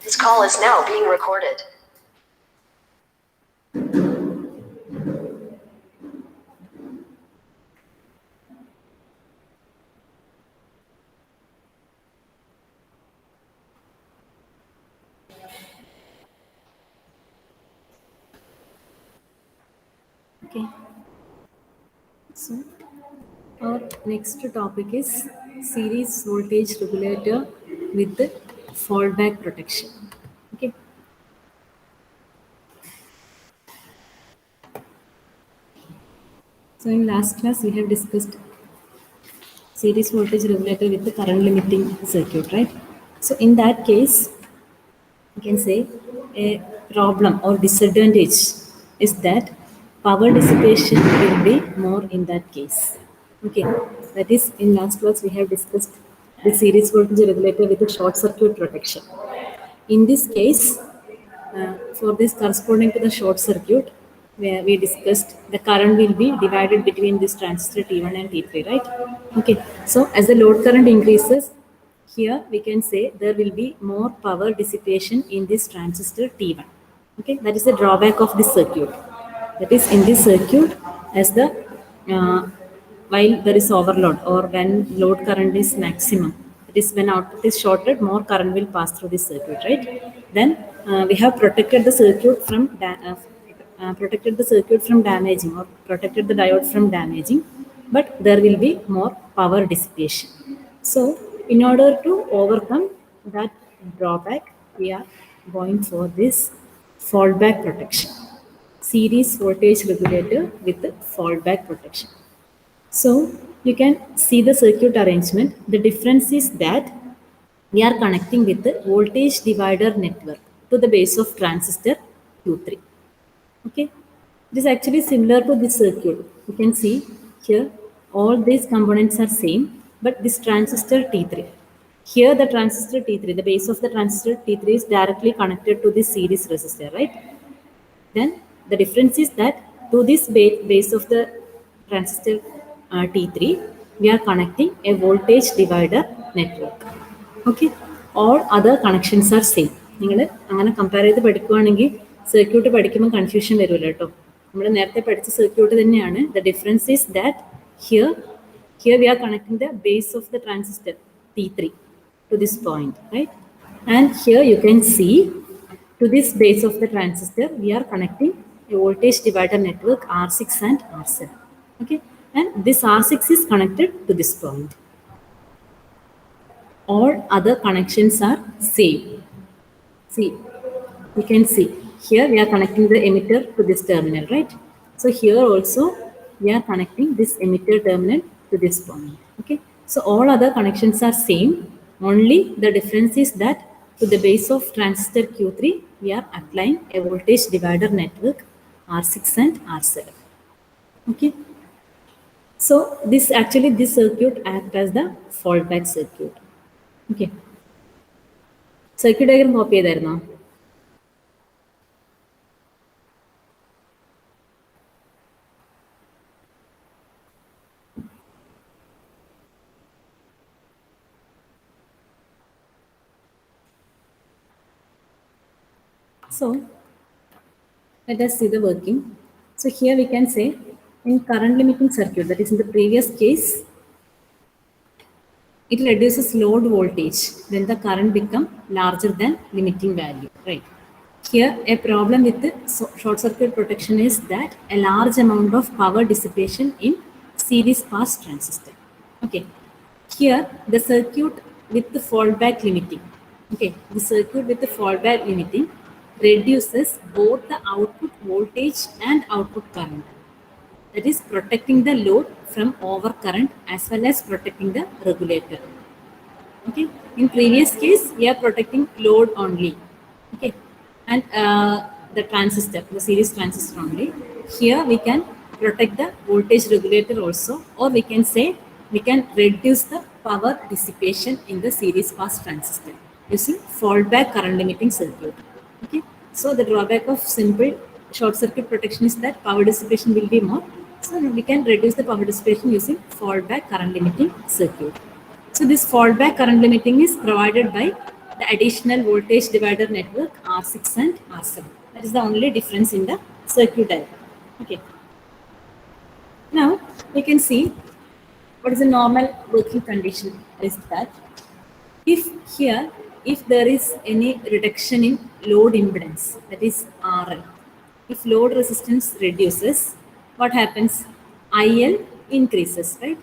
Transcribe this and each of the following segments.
This call is now being recorded. Okay, so our next topic is series voltage regulator with the fallback protection. Okay, so in last class we have discussed series voltage regulator with the current limiting circuit, right? So in that case, you can say a problem or disadvantage is that power dissipation will be more in that case. Okay, that is in last class we have discussed the series voltage regulator with the short circuit protection. In this case, for this corresponding to the short circuit, where we discussed the current will be divided between this transistor T1 and T3, right? Okay, so as the load current increases, here we can say there will be more power dissipation in this transistor T1. Okay, that is the drawback of this circuit. That is in this circuit, as the uh, while there is overload or when load current is maximum, it is when output is shorted, more current will pass through this circuit, right? Then we have protected the circuit from protected the circuit from damaging or protected the diode from damaging, but there will be more power dissipation. So in order to overcome that drawback, we are going for this fallback protection, series voltage regulator with the fallback protection. So you can see the circuit arrangement. The difference is that we are connecting with the voltage divider network to the base of transistor Q3. Okay, it is actually similar to this circuit. You can see here all these components are same, but this transistor T3. Here the transistor T3, the base of the transistor T3 is directly connected to this series resistor, right? Then the difference is that to this base of the transistor T3, we are connecting a voltage divider network. Okay, all other connections are same. നിങ്ങൾ അങ്ങനെ compare ചെയ്ത് പഠിക്കുകയാണെങ്കിൽ circuit പഠിക്കുമ്പോൾ confusion വരില്ല കേട്ടോ. നമ്മൾ നേരത്തെ പഠിച്ച സർക്യൂട്ട് തന്നെയാണ്. The difference is that here we are connecting the base of the transistor T3 to this point, right? And here you can see to this base of the transistor, we are connecting a voltage divider network R6 and R7. Okay, and this R6 is connected to this point. All other connections are same. See, you can see here we are connecting the emitter to this terminal, right? So here also we are connecting this emitter terminal to this point. Okay, so all other connections are same. Only the difference is that to the base of transistor Q3, we are applying a voltage divider network R6 and R7. Okay, so this circuit acts as the fallback circuit. Okay, circuit diagram copy ചെയ്തായിരുന്നോ? So let us see the working. So here we can say in current limiting circuit, that is in the previous case, it reduces load voltage when the current become larger than limiting value, right? Here a problem with the short circuit protection is that a large amount of power dissipation in series pass transistor. Okay, here the circuit with the fallback limiting, okay, the circuit with the fallback limiting reduces both the output voltage and output current, that is protecting the load from overcurrent as well as protecting the regulator. Okay, in previous case we are protecting load only, okay, and the transistor, the series transistor only. Here we can protect the voltage regulator also, or we can say we can reduce the power dissipation in the series pass transistor using fallback current limiting circuit. Okay, so the drawback of simple short circuit protection is that power dissipation will be more, so we can reduce the power dissipation using fallback current limiting circuit. So this fallback current limiting is provided by the additional voltage divider network R6 and R7. That is the only difference in the circuit diagram. Okay. Now we can see what is the normal working condition is that if here, if there is any reduction in load impedance, that is RL, if load resistance reduces, what happens? IL increases, right?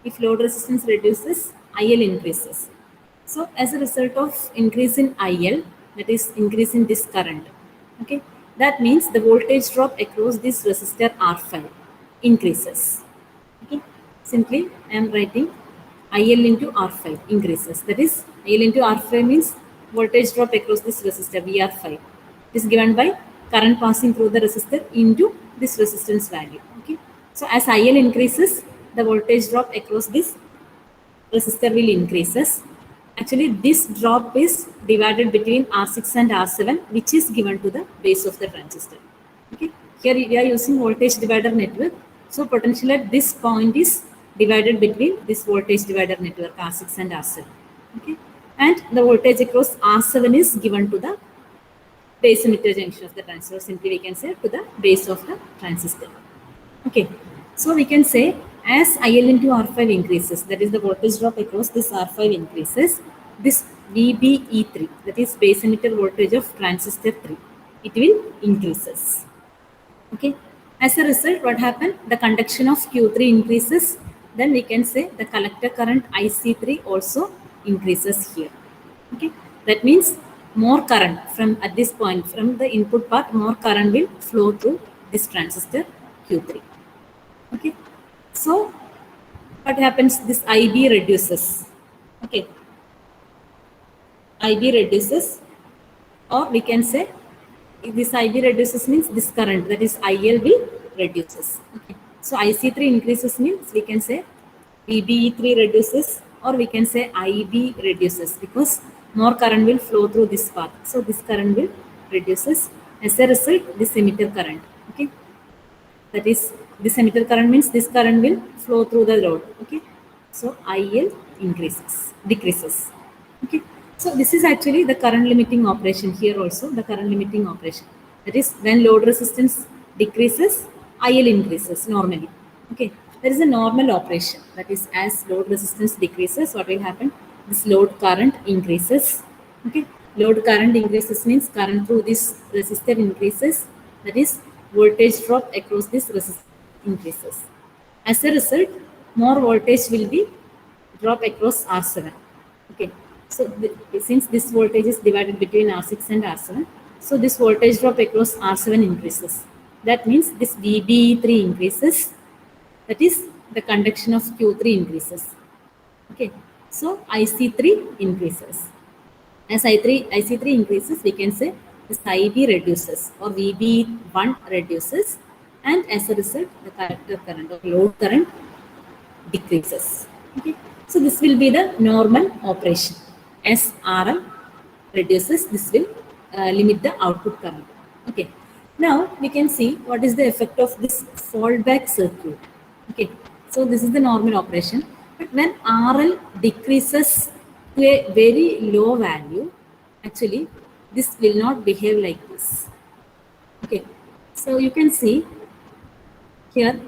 If load resistance reduces, IL increases. So as a result of increase in IL, that is increase in this current, okay, that means the voltage drop across this resistor R5 increases. Okay, simply I am writing IL into R5 increases. That is, IL into R5 means voltage drop across this resistor VR5. It is given by current passing through the resistor into this resistance value. Okay, so as IL increases, the voltage drop across this resistor will increases. Actually, this drop is divided between R6 and R7, which is given to the base of the transistor. Okay, here we are using voltage divider network. So potential at this point is divided between this voltage divider network R6 and R7. Okay, and the voltage across R7 is given to the base emitter junction of the transistor. Simply we can say to the base of the transistor. Okay, so we can say as IL into R5 increases, that is the voltage drop across this R5 increases, this VBE3, that is base emitter voltage of transistor 3, it will increases. Okay, as a result, what happened? The conduction of Q3 increases, then we can say the collector current IC3 also increases here. Okay, that means more current from at this point, from the input part, more current will flow through this transistor Q3. Okay, so what happens? This IB reduces. Okay, IB reduces, or we can say this IB reduces means this current, that is IL will reduces. Okay, so IC3 increases means we can say VBE3 reduces, or we can say IB reduces, because more current will flow through this path. So this current will reduces. As a result, this emitter current. Okay, that is this emitter current means this current will flow through the load. Okay, so IL decreases. Okay, so this is actually the current limiting operation here also, the current limiting operation. That is when load resistance decreases, IL increases normally. Okay, there is a normal operation. That is as load resistance decreases, what will happen? This load current increases. Okay, load current increases means current through this resistor increases. That is voltage drop across this resistor increases. As a result, more voltage will be drop across R7. Okay, so since this voltage is divided between R6 and R7, so this voltage drop across R7 increases. That means this VBE3 increases. That is the conduction of Q3 increases. Okay, so IC3 increases. As IC3 increases, we can say this IB reduces, or VB1 reduces, and as a result, the collector current or load current decreases. Okay, so this will be the normal operation. As RL reduces, this will limit the output current. Okay, now we can see what is the effect of this fallback circuit. Okay, so this is the normal operation, but when RL decreases to a very low value, actually this will not behave like this. Okay, so you can see here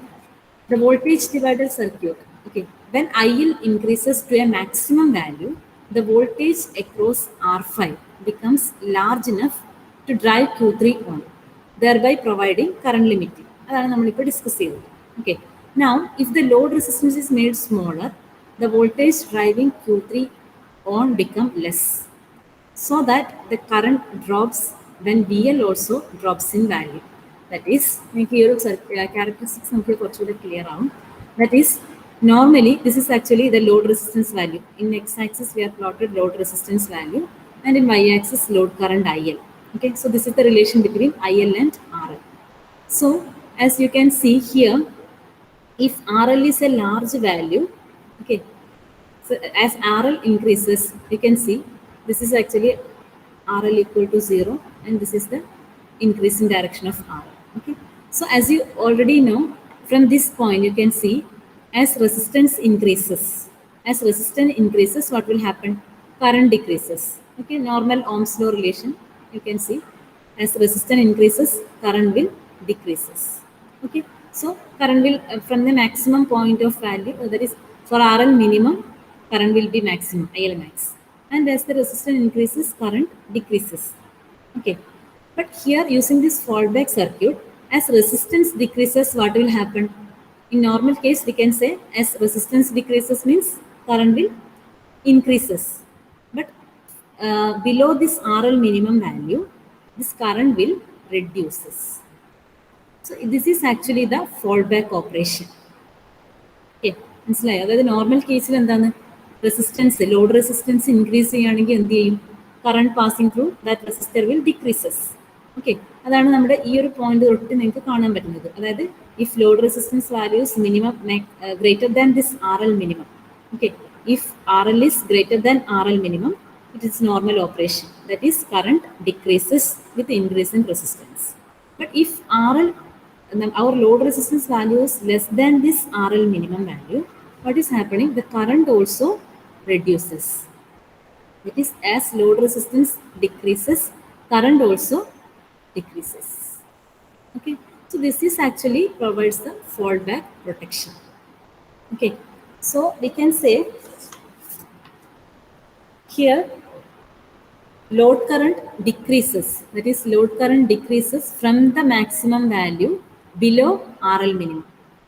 the voltage divider circuit. Okay, when IL increases to a maximum value, the voltage across R5 becomes large enough to drive Q3 on, thereby providing current limiting. That's what we discussed. Okay, now if the load resistance is made smaller, the voltage driving Q3 on become less, so that the current drops when VL also drops in value. That is, characteristics clear out. That is, normally this is actually the load resistance value. In x-axis we have plotted load resistance value, and in y-axis load current IL. Okay, so this is the relation between IL and RL. So as you can see here, if RL is a large value, okay, so as RL increases, you can see this is actually RL equal to 0, and this is the increasing direction of RL. Okay, so as you already know, from this point you can see as resistance increases, what will happen? Current decreases. Okay, normal Ohm's law relation, you can see as resistance increases, current will decreases. Okay, so current will from the maximum point of value, that is for RL minimum, current will be maximum, IL max. And as the resistance increases, current decreases. Okay, but here using this fallback circuit, as resistance decreases, what will happen? In normal case, we can say as resistance decreases means current will increases. But below this RL minimum value, this current will reduces. So this is actually the fallback operation. Okay മനസ്സിലായോ? അതായത് normal കേസിൽ എന്താണ് resistance load resistance increase ചെയ്യുകയാണെങ്കിൽ എന്ത് ചെയ്യും current passing through that resistor will decreases. Okay, അതാണ് നമ്മുടെ ഈ ഒരു പോയിന്റ് തൊട്ട് നിങ്ങൾക്ക് കാണാൻ പറ്റുന്നത്. അതായത് if load resistance values minimum greater than this R L minimum. Okay, if R L is greater than R L minimum, it is normal operation, that is current decreases with increase in resistance. But if RL, our load resistance value is less than this RL minimum value, what is happening? The current also reduces. That is, as load resistance decreases, current also decreases. Okay, so this is actually provides the fallback protection. Okay, so we can say here load current decreases, that is load current decreases from the maximum value below RL minimum.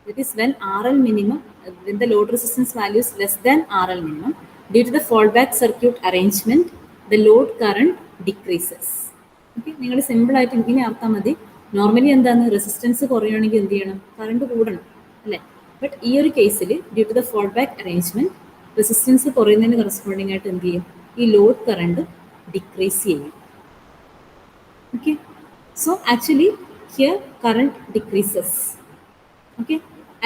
That is when RL minimum, when the load resistance value is less than RL minimum, due to the fallback circuit arrangement, the load current decreases. Okay, നിങ്ങൾ സിമ്പിളായിട്ട് ഇങ്ങനെ അർത്ഥം മതി. Normally എന്താണ് resistance കുറയുകയാണെങ്കിൽ എന്ത് ചെയ്യണം? Current കൂടണം അല്ലേ? ബട്ട് ഈ ഒരു കേസിൽ ഡ്യൂ ടു ദ ഫallback arrangement, റെസിസ്റ്റൻസ് കുറയുന്നതിന് കറസ്പോണ്ടിങ് ആയിട്ട് എന്ത് ചെയ്യും? ഈ ലോഡ് കറണ്ട് decrease ചെയ്യും. Okay, so actually here current decreases. Okay,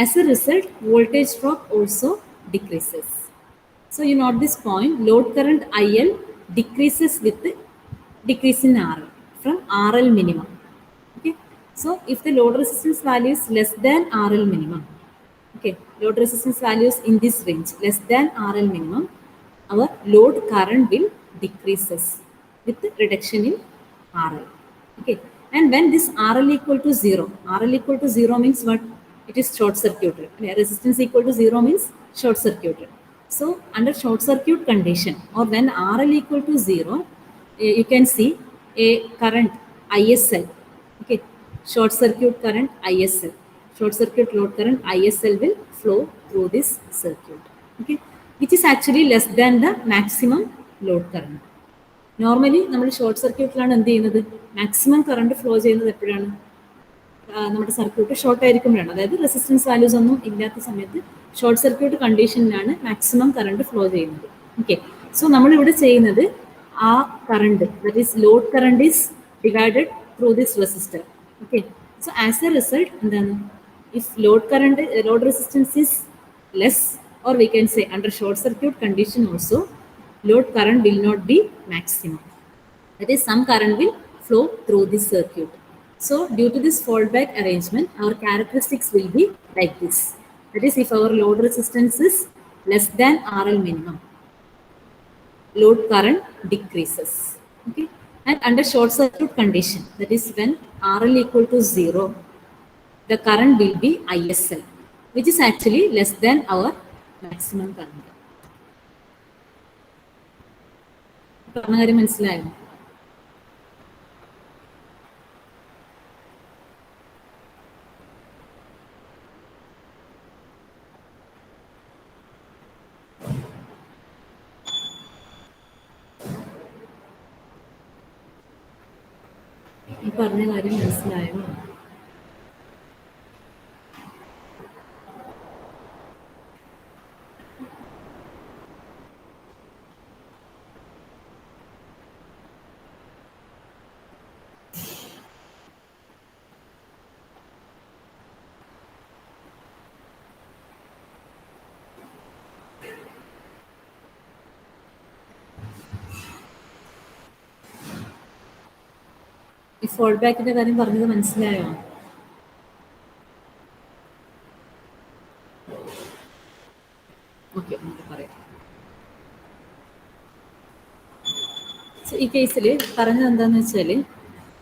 as a result voltage drop also decreases. So you note this point, load current IL decreases with decrease in RL from RL minimum. Okay, so if the load resistance value is less than RL minimum, okay, load resistance values in this range less than RL minimum, our load current will decreases with reduction in RL. Okay, and when this RL equal to 0, RL equal to 0 means what? It is short circuited. Resistance equal to 0 means short circuited. So under short circuit condition, or when RL equal to 0, you can see a current ISL. Okay, short circuit current ISL, short circuit load current ISL will flow through this circuit. Okay, which is actually less than the maximum load current. Normally നമ്മൾ short സർക്യൂട്ടിലാണ് എന്ത് ചെയ്യുന്നത്? Maximum current flow ചെയ്യുന്നത് എപ്പോഴാണ്? നമ്മുടെ circuit short ആയിരിക്കുമ്പോഴാണ്. അതായത് resistance values ഒന്നും ഇല്ലാത്ത സമയത്ത് ഷോർട്ട് സർക്യൂട്ട് കണ്ടീഷനിലാണ് മാക്സിമം കറണ്ട് ഫ്ലോ ചെയ്യുന്നത്. ഓക്കെ, സോ നമ്മളിവിടെ ചെയ്യുന്നത് ആ current, that is load current is divided through this resistor. Okay, so as a result എന്താണ്? If load current, load resistance is less, or we can say under short circuit condition also, load current will not be maximum. That is, some current will flow through this circuit. So due to this fallback arrangement, our characteristics will be like this. That is, if our load resistance is less than RL minimum, load current decreases. Okay, and under short circuit condition, that is when RL equal to 0, the current will be ISL, which is actually less than our maximum current. പറഞ്ഞ കാര്യം മനസ്സിലായോ? ഈ പറഞ്ഞ കാര്യം മനസ്സിലായോ? ഈ ഫോൾബാക്കിന്റെ കാര്യം പറഞ്ഞത് മനസ്സിലായോ? ഓക്കെ, നമുക്ക് പറയാം. കേസിൽ പറഞ്ഞത് എന്താണെന്ന് വെച്ചാൽ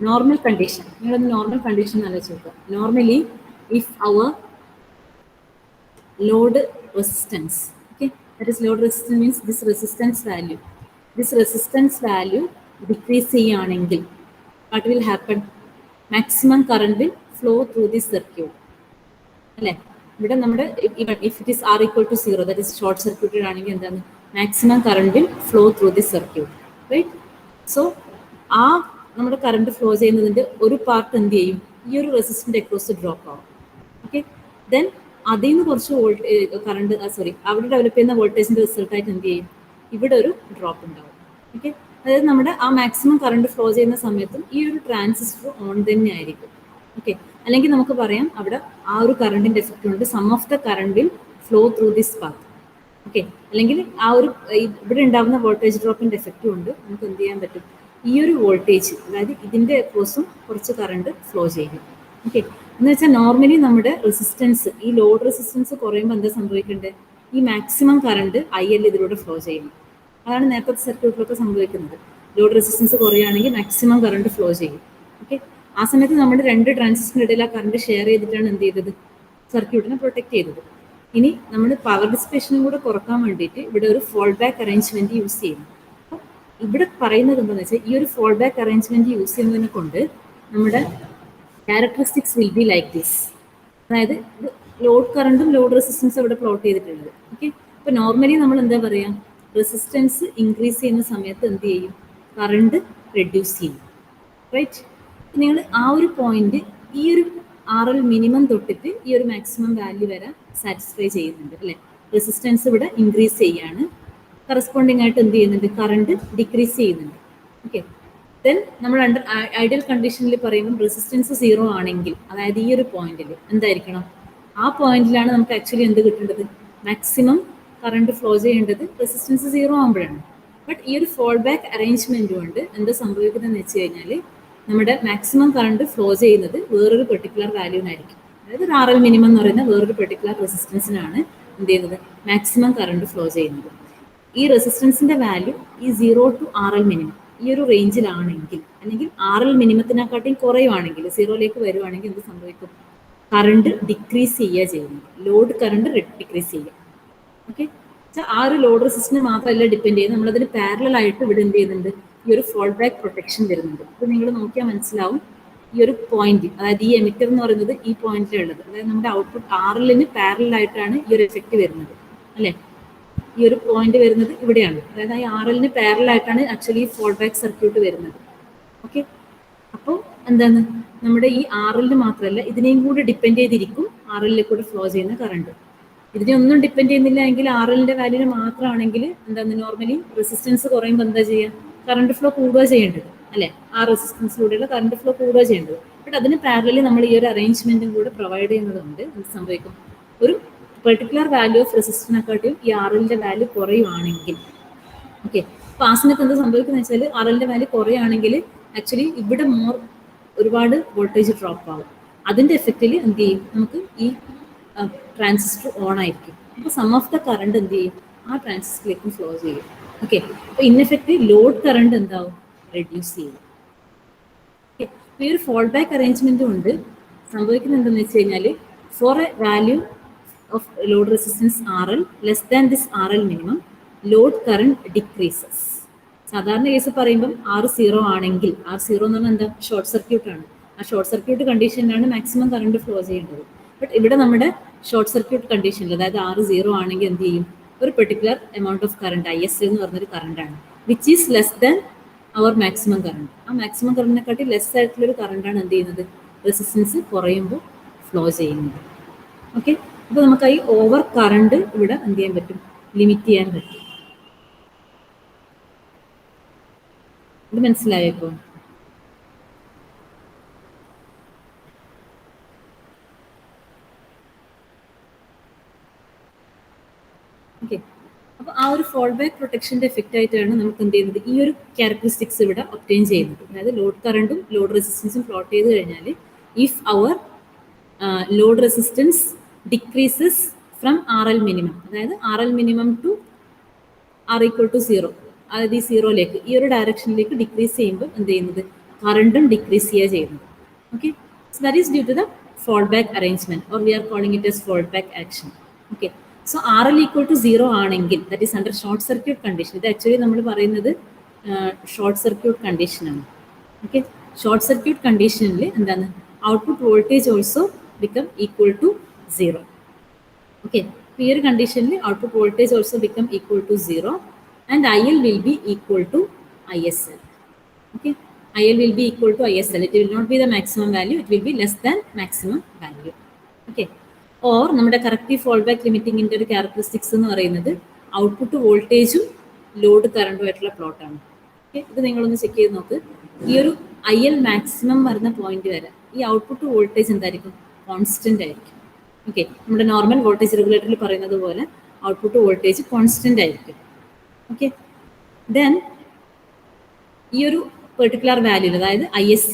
നോർമൽ കണ്ടീഷൻ, നിങ്ങളൊന്ന് നോർമൽ കണ്ടീഷൻ ആലോചിച്ച് നോക്കുക. Normally if our load resistance, okay, that is load resistance means this resistance value decrease ചെയ്യുകയാണെങ്കിൽ what will happen? Maximum current will flow through this circuit. അല്ലേ? ഇവിടെ നമ്മുടെ if it is R equal to 0, that is short circuited ആണെങ്കിൽ എന്താണ്? Maximum current will flow through this circuit, right? So ആ നമ്മുടെ current flow ചെയ്യുന്നതിൻ്റെ ഒരു part എന്ത് ചെയ്യും? ഈ ഒരു റെസിസ്റ്റൻ്റ് അക്രോസ് ഡ്രോപ്പ് ആവും. ഓക്കെ, ദെൻ അതിൽ നിന്ന് കുറച്ച് കറണ്ട് അവിടെ ഡെവലപ്പ് ചെയ്യുന്ന വോൾട്ടേജിൻ്റെ റിസൾട്ടായിട്ട് എന്ത് ചെയ്യും? ഇവിടെ ഒരു ഡ്രോപ്പ് ഉണ്ടാവും. ഓക്കെ, അതായത് നമ്മുടെ ആ മാക്സിമം കറണ്ട് ഫ്ലോ ചെയ്യുന്ന സമയത്തും ഈ ഒരു ട്രാൻസിസ്റ്റർ ഓൺ തന്നെ ആയിരിക്കും. ഓക്കെ, അല്ലെങ്കിൽ നമുക്ക് പറയാം അവിടെ ആ ഒരു കറണ്ടിൻ്റെ എഫക്റ്റ് കൊണ്ട് some of the current will flow through this path. Okay, അല്ലെങ്കിൽ ആ ഒരു ഇവിടെ ഉണ്ടാകുന്ന വോൾട്ടേജ് ഡ്രോപ്പിൻ്റെ എഫക്റ്റ് കൊണ്ട് നമുക്ക് എന്ത് ചെയ്യാൻ പറ്റും? ഈ ഒരു വോൾട്ടേജ്, അതായത് ഇതിൻ്റെ അക്രോസും കുറച്ച് കറണ്ട് ഫ്ലോ ചെയ്യും. ഓക്കെ, എന്ന് വെച്ചാൽ നോർമലി നമ്മുടെ റെസിസ്റ്റൻസ്, ഈ ലോഡ് റെസിസ്റ്റൻസ് കുറയുമ്പോൾ എന്താ സംഭവിക്കേണ്ടത്? ഈ മാക്സിമം കറണ്ട് IL ഇതിലൂടെ ഫ്ലോ ചെയ്യും. അതാണ് നേരത്തെ സർക്യൂട്ടിലൊക്കെ സംഭവിക്കുന്നത്. ലോഡ് റെസിസ്റ്റൻസ് കുറയുകയാണെങ്കിൽ മാക്സിമം കറണ്ട് ഫ്ലോ ചെയ്യും. ഓക്കെ, ആ സമയത്ത് നമ്മുടെ രണ്ട് ട്രാൻസിസ്റ്ററിൻ്റെ ഇടയിൽ ആ കറണ്ട് ഷെയർ ചെയ്തിട്ടാണ് എന്ത് ചെയ്തത്? സർക്യൂട്ടിനെ പ്രൊട്ടക്ട് ചെയ്തത്. ഇനി നമ്മൾ പവർ ഡിസിപ്പേഷനും കൂടെ കുറക്കാൻ വേണ്ടിയിട്ട് ഇവിടെ ഒരു ഫോൾ ബാക്ക് അറേഞ്ച്മെന്റ് യൂസ് ചെയ്യുന്നു. അപ്പോൾ ഇവിടെ പറയുന്നത് എന്താണെന്ന് വെച്ചാൽ ഈ ഒരു ഫോൾ ബാക്ക് അറേഞ്ച്മെന്റ് യൂസ് ചെയ്യുന്നതിനെ കൊണ്ട് നമ്മുടെ characteristics will be like this. അതായത് ലോഡ് കറണ്ടും ലോഡ് റെസിസ്റ്റൻസും ഇവിടെ പ്ലോട്ട് ചെയ്തിട്ടുള്ളത്. ഓക്കെ, അപ്പോൾ നോർമലി നമ്മൾ എന്താ പറയുക? റെസിസ്റ്റൻസ് ഇൻക്രീസ് ചെയ്യുന്ന സമയത്ത് എന്ത് ചെയ്യും? കറണ്ട് റെഡ്യൂസ് ചെയ്യും, റൈറ്റ്? നിങ്ങൾ ആ ഒരു പോയിന്റ് ഈ ഒരു RL മിനിമം തൊട്ടിട്ട് ഈ ഒരു മാക്സിമം വാല്യൂ വരെ സാറ്റിസ്ഫൈ ചെയ്യുന്നുണ്ട്, അല്ലേ? റെസിസ്റ്റൻസ് ഇവിടെ ഇൻക്രീസ് ചെയ്യാണ്, കറസ്പോണ്ടിങ് ആയിട്ട് എന്ത് ചെയ്യുന്നുണ്ട്? കറണ്ട് ഡിക്രീസ് ചെയ്യുന്നുണ്ട്. ഓക്കെ, ദെൻ നമ്മൾ അണ്ടർ ഐഡിയൽ കണ്ടീഷനിൽ പറയുമ്പോൾ റെസിസ്റ്റൻസ് 0 ആണെങ്കിൽ, അതായത് ഈ ഒരു പോയിന്റിൽ എന്തായിരിക്കണം? ആ പോയിന്റിലാണ് നമുക്ക് ആക്ച്വലി എന്ത് കിട്ടേണ്ടത്? മാക്സിമം കറണ്ട് ഫ്ലോ ചെയ്യേണ്ടത് റെസിസ്റ്റൻസ് 0 ആകുമ്പോഴാണ്. ബട്ട് ഈ ഒരു ഫോൾ ബാക്ക് അറേഞ്ച്മെന്റ് കൊണ്ട് എന്താ സംഭവിക്കുന്നതെന്ന് വെച്ച് കഴിഞ്ഞാൽ നമ്മുടെ മാക്സിമം കറണ്ട് ഫ്ലോ ചെയ്യുന്നത് വേറൊരു പെർട്ടിക്കുലർ വാല്യൂവിനായിരിക്കും. അതായത് RL മിനിമം എന്ന് പറയുന്ന വേറൊരു പെർട്ടിക്കുലർ റെസിസ്റ്റൻസിനാണ് എന്ത് ചെയ്യുന്നത്? മാക്സിമം കറണ്ട് ഫ്ലോ ചെയ്യുന്നത്. ഈ റെസിസ്റ്റൻസിന്റെ വാല്യൂ ഈ 0 to RL മിനിമം ഈ ഒരു റേഞ്ചിലാണെങ്കിൽ, അല്ലെങ്കിൽ RL മിനിമത്തിനെക്കാട്ടിയും കുറയുവാണെങ്കിൽ, 0ലേക്ക് വരുവാണെങ്കിൽ എന്ത് സംഭവിക്കും? കറണ്ട് ഡിക്രീസ് ചെയ്യുക ചെയ്യുന്നത്, ലോഡ് കറണ്ട് ഡിക്രീസ് ചെയ്യുക. ഓക്കെ, ആ ഒരു ലോഡ് റെസിസ്റ്റൻസ് മാത്രമല്ല ഡിപ്പെൻഡ് ചെയ്യുന്നത്, നമ്മളതിന് പാരലൽ ആയിട്ട് ഇവിടെ എന്ത് ചെയ്യുന്നുണ്ട്? ഈ ഒരു ഫോൾ ബാക്ക് പ്രൊട്ടക്ഷൻ വരുന്നുണ്ട്. അപ്പോൾ നിങ്ങൾ നോക്കിയാൽ മനസ്സിലാവും ഈ ഒരു പോയിന്റ്, അതായത് ഈ എമിറ്റർ എന്ന് പറയുന്നത് ഈ പോയിന്റിലുള്ളത്, അതായത് നമ്മുടെ ഔട്ട്പുട്ട് RLന് പാരലൽ ആയിട്ടാണ് ഈ ഒരു എഫക്റ്റ് വരുന്നത്, അല്ലേ? ഈ ഒരു പോയിന്റ് വരുന്നത് ഇവിടെയാണ്, അതായത് ഈ RLന് പാരലൽ ആയിട്ടാണ് ആക്ച്വലി ഈ ഫോൾ ബാക്ക് സർക്യൂട്ട് വരുന്നത്. ഓക്കെ, അപ്പോൾ എന്താണ്? നമ്മുടെ ഈ RLന് മാത്രമല്ല ഇതിനെയും കൂടി ഡിപ്പെൻഡ് ചെയ്തിരിക്കും RLലേക്ക് കൂടെ ഫ്ലോ ചെയ്യുന്ന കറണ്ട്. ഇതിനെ ഒന്നും ഡിപ്പെൻഡ് ചെയ്യുന്നില്ല എങ്കിൽ RLന്റെ വാല്യൂന് മാത്രമാണെങ്കിൽ എന്താണ്? നോർമലി റെസിസ്റ്റൻസ് കുറയുമ്പോൾ എന്താ ചെയ്യുക? കറണ്ട് ഫ്ലോ കൂടുക ചെയ്യേണ്ടത്, അല്ലേ? ആ റെസിസ്റ്റൻസിലൂടെയുള്ള കറണ്ട് ഫ്ലോ കൂടുക ചെയ്യേണ്ടത്. ബട്ട് അതിന് പാരലലി നമ്മൾ ഈ ഒരു അറേഞ്ച്മെന്റും കൂടെ പ്രൊവൈഡ് ചെയ്യുന്നതുകൊണ്ട് എന്ത് സംഭവിക്കും? ഒരു പെർട്ടിക്കുലർ വാല്യൂ ഓഫ് റെസിസ്റ്റൻസിനെക്കാട്ടിയും ഈ RLന്റെ വാല്യൂ കുറയുവാണെങ്കിൽ, ഓക്കെ, അപ്പോൾ ആ സമയത്ത് എന്താ സംഭവിക്കുന്നത് വെച്ചാൽ RLന്റെ വാല്യൂ കുറയുകയാണെങ്കിൽ ആക്ച്വലി ഇവിടെ ഒരുപാട് വോൾട്ടേജ് ഡ്രോപ്പ് ആവും. അതിൻ്റെ എഫക്റ്റിൽ എന്ത് ചെയ്യും? നമുക്ക് ഈ ട്രാൻസിസ്റ്റർ ഓൺ ആയിരിക്കും. അപ്പോൾ സം ഓഫ് ദ കറണ്ട് എന്ത് ചെയ്യും? ആ ട്രാൻസിസ്റ്ററിലേക്ക് ഫ്ലോ ചെയ്യും. ഓക്കെ, അപ്പോൾ ഇൻ എഫക്റ്റ് ലോഡ് കറണ്ട് എന്താവും? റെഡ്യൂസ് ചെയ്യും. ഓക്കെ, അപ്പോൾ ഈ ഒരു ഫോൾ ബാക്ക് അറേഞ്ച്മെന്റ് കൊണ്ട് സംഭവിക്കുന്നത് എന്താണെന്ന് വെച്ച് കഴിഞ്ഞാൽ for a value of load resistance RL less than this RL minimum, load current decreases. സാധാരണ കേസ് പറയുമ്പം R0 ആണെങ്കിൽ, R0 എന്ന് പറഞ്ഞാൽ എന്താ? ഷോർട്ട് സർക്യൂട്ടാണ്. ആ ഷോർട്ട് സർക്യൂട്ട് കണ്ടീഷനിലാണ് മാക്സിമം കറണ്ട് ഫ്ലോ ചെയ്യേണ്ടത്. ബട്ട് ഇവിടെ നമ്മുടെ ഷോർട്ട് സർക്യൂട്ട് കണ്ടീഷനിൽ, അതായത് R0 ആണെങ്കിൽ എന്ത് ചെയ്യും? ഒരു particular amount of current IS എന്ന് പറഞ്ഞൊരു കറണ്ടാണ്, which is less than our maximum current. ആ മാക്സിമം കറണ്ടിനെക്കാട്ടി ലെസ് ആയിട്ടുള്ളൊരു കറണ്ടാണ് എന്ത് ചെയ്യുന്നത്? റെസിസ്റ്റൻസ് കുറയുമ്പോൾ ഫ്ലോ ചെയ്യുന്നത്. ഓക്കെ, അപ്പോൾ നമുക്ക് ഈ ഓവർ കറണ്ട് ഇവിടെ എന്ത് ചെയ്യാൻ പറ്റും? ലിമിറ്റ് ചെയ്യാൻ പറ്റും. ഇത് മനസ്സിലായോ ഇപ്പോൾ? ഓക്കെ, അപ്പോൾ ആ ഒരു ഫോൾ ബാക്ക് പ്രൊട്ടക്ഷൻ്റെ എഫക്റ്റ് ആയിട്ടാണ് നമുക്ക് എന്ത് ചെയ്യുന്നത്? ഈ ഒരു ക്യാരക്ടറിസ്റ്റിക്സ് ഇവിടെ ഒബ്റ്റെയിൻ ചെയ്യുന്നത്. അതായത് ലോഡ് കറണ്ടും ലോഡ് റെസിസ്റ്റൻസും പ്ലോട്ട് ചെയ്ത് കഴിഞ്ഞാൽ if our load resistance decreases from RL minimum, അതായത് RL minimum to R equal to 0, അതായത് ഈ സീറോയിലേക്ക് ഈ ഒരു ഡയറക്ഷനിലേക്ക് ഡിക്രീസ് ചെയ്യുമ്പോൾ എന്ത് ചെയ്യുന്നത് കറണ്ടും ഡിക്രീസ് ചെയ്യുക ചെയ്യുന്നത്. Okay, so that is due to the fall back arrangement or we are calling it as fall back action. Okay, so RL equal to 0 ആണെങ്കിൽ that is under short circuit condition. ഇത് actually നമ്മൾ പറയുന്നത് short circuit കണ്ടീഷനാണ്. Okay, short circuit കണ്ടീഷനിൽ എന്താണ് output voltage also become equal to 0. Okay, ഈ ഒരു കണ്ടീഷനിൽ output voltage also become equal to 0 and IL will B equal to ISL. Okay, IL will be equal to ISL. It will not be the maximum value. It will be less than maximum value. Okay. Or നമ്മുടെ corrective fall back ലിമിറ്റിങ്ങിൻ്റെ ഒരു characteristics എന്ന് പറയുന്നത് output വോൾട്ടേജും load കറണ്ടുമായിട്ടുള്ള പ്ലോട്ടാണ്. Okay, ഇത് നിങ്ങളൊന്ന് check ചെയ്ത് നോക്ക്. ഈ ഒരു IL മാക്സിമം വരുന്ന പോയിന്റ് വരെ ഈ ഔട്ട്പുട്ട് വോൾട്ടേജ് എന്തായിരിക്കും? കോൺസ്റ്റന്റ് ആയിരിക്കും. ഓക്കെ, നമ്മുടെ നോർമൽ വോൾട്ടേജ് റെഗുലേറ്ററിൽ പറയുന്നത് പോലെ ഔട്ട്പുട്ട് വോൾട്ടേജ് കോൺസ്റ്റന്റ് ആയിരിക്കും. ഓക്കെ, ദെൻ ഈ ഒരു പെർട്ടിക്കുലർ വാല്യൂ അതായത് ISC,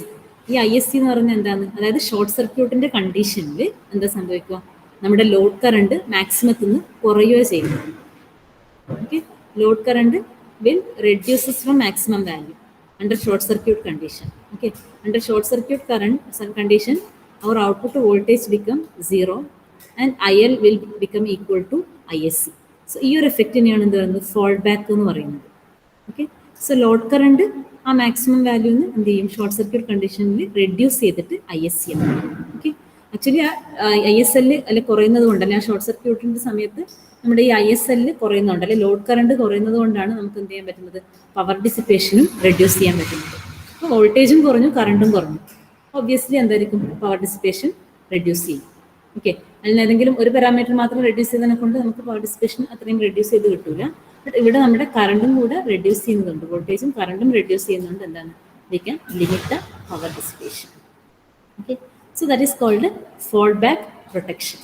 ഈ ISC എന്ന് പറയുന്നത് എന്താണ്? അതായത് ഷോർട്ട് സർക്യൂട്ടിന്റെ കണ്ടീഷനിൽ എന്താ സംഭവിക്കുക? നമ്മുടെ ലോഡ് കറണ്ട് മാക്സിമത്തിൽ നിന്ന് കുറയുകയോ ചെയ്യുന്നു. Okay, load current will reduces from maximum value under short circuit condition. Okay, under short circuit current condition our output voltage become 0 and IL will become equal to ISC. So ഈ ഒരു എഫക്റ്റിനെയാണ് എന്ത് പറയുന്നത്? Fall back എന്ന് പറയുന്നത്. Okay, so load current ആ maximum വാല്യൂന്ന് എന്ത് ചെയ്യും? ഷോർട്ട് സർക്യൂട്ട് കണ്ടീഷനിൽ റെഡ്യൂസ് ചെയ്തിട്ട് ISC ആണ്. ഓക്കെ, ആക്ച്വലി ആ ISL അല്ലെ കുറയുന്നത് കൊണ്ടല്ലേ ആ ഷോർട്ട് സർക്യൂട്ടിൻ്റെ സമയത്ത് നമ്മുടെ ഈ ISL കുറയുന്നുണ്ട് അല്ലെ ലോഡ് കറണ്ട് കുറയുന്നത് കൊണ്ടാണ് നമുക്ക് എന്ത് ചെയ്യാൻ പറ്റുന്നത്? പവർ ഡിസിപ്പേഷനും റെഡ്യൂസ് ചെയ്യാൻ പറ്റുന്നത്. അപ്പോൾ വോൾട്ടേജും കുറഞ്ഞു, കറണ്ടും കുറഞ്ഞു, ഒബ്വിയസ്ലി എന്തായിരിക്കും? പവർ ഡിസിപ്പേഷൻ റെഡ്യൂസ് ചെയ്യും. ഓക്കെ, അതിൽ ഏതെങ്കിലും ഒരു പാരാമീറ്റർ മാത്രം റെഡ്യൂസ് ചെയ്തതിനെ കൊണ്ട് നമുക്ക് പവർ ഡിസിപ്പേഷൻ അത്രയും റെഡ്യൂസ് ചെയ്ത് കിട്ടൂല. ബട്ട് ഇവിടെ നമ്മുടെ കറണ്ടും കൂടെ റെഡ്യൂസ് ചെയ്യുന്നുണ്ട്, വോൾട്ടേജും കറണ്ടും റെഡ്യൂസ് ചെയ്യുന്നുണ്ട്. എന്താണ്? We can limit the power dissipation. Okay, so that is called fall back protection.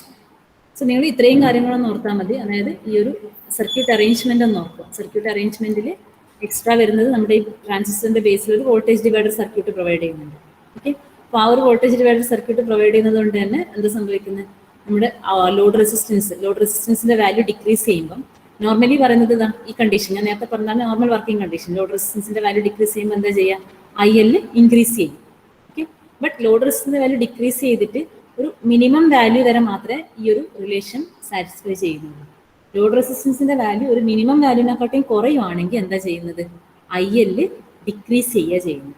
So നിങ്ങൾ ഇത്രയും കാര്യങ്ങളൊന്ന് ഓർത്താൽ മതി. അതായത് ഈ ഒരു സർക്യൂട്ട് അറേഞ്ച്മെന്റ് ഒന്ന് നോക്കുക. സർക്യൂട്ട് അറേഞ്ച്മെന്റിൽ എക്സ്ട്രാ വരുന്നത് നമ്മുടെ ഈ ട്രാൻസിസ്റ്ററിന്റെ ബേസിൽ ഒരു വോൾട്ടേജ് ഡിവൈഡർ സർക്യൂട്ട് പ്രൊവൈഡ് ചെയ്യുന്നുണ്ട്. ഓക്കെ, അപ്പോൾ ആ ഒരു വോൾട്ടേജ് ഡിവൈഡർ സർക്യൂട്ട് പ്രൊവൈഡ് ചെയ്യുന്നത് കൊണ്ട് തന്നെ എന്ത് സംഭവിക്കുന്നത്? നമ്മുടെ ലോഡ് റെസിസ്റ്റൻസിന്റെ വാല്യൂ ഡിക്രീസ് ചെയ്യുമ്പം നോർമലി പറയുന്നത് ഇതാണ് ഈ കണ്ടീഷൻ ഞാൻ നേരത്തെ പറഞ്ഞാൽ നോർമൽ വർക്കിംഗ് കണ്ടീഷൻ. ലോഡ് റെസിസ്റ്റൻസിന്റെ വാല്യൂ ഡിക്രീസ് ചെയ്യുമ്പോൾ എന്താ ചെയ്യുക? IL ഇൻക്രീസ് ചെയ്യും. ഓക്കെ, ബട്ട് ലോഡ് റെസിസ്റ്റൻസിന്റെ വാല്യൂ ഡിക്രീസ് ചെയ്തിട്ട് ഒരു മിനിമം വാല്യൂ വരെ മാത്രമേ ഈ ഒരു റിലേഷൻ സാറ്റിസ്ഫൈ ചെയ്യുന്നുള്ളൂ. ലോഡ് റെസിസ്റ്റൻസിന്റെ വാല്യൂ ഒരു മിനിമം വാല്യൂവിനെക്കാട്ടും കുറയുവാണെങ്കിൽ എന്താ ചെയ്യുന്നത്? IL ഡിക്രീസ് ചെയ്യുക ചെയ്യുന്നത്.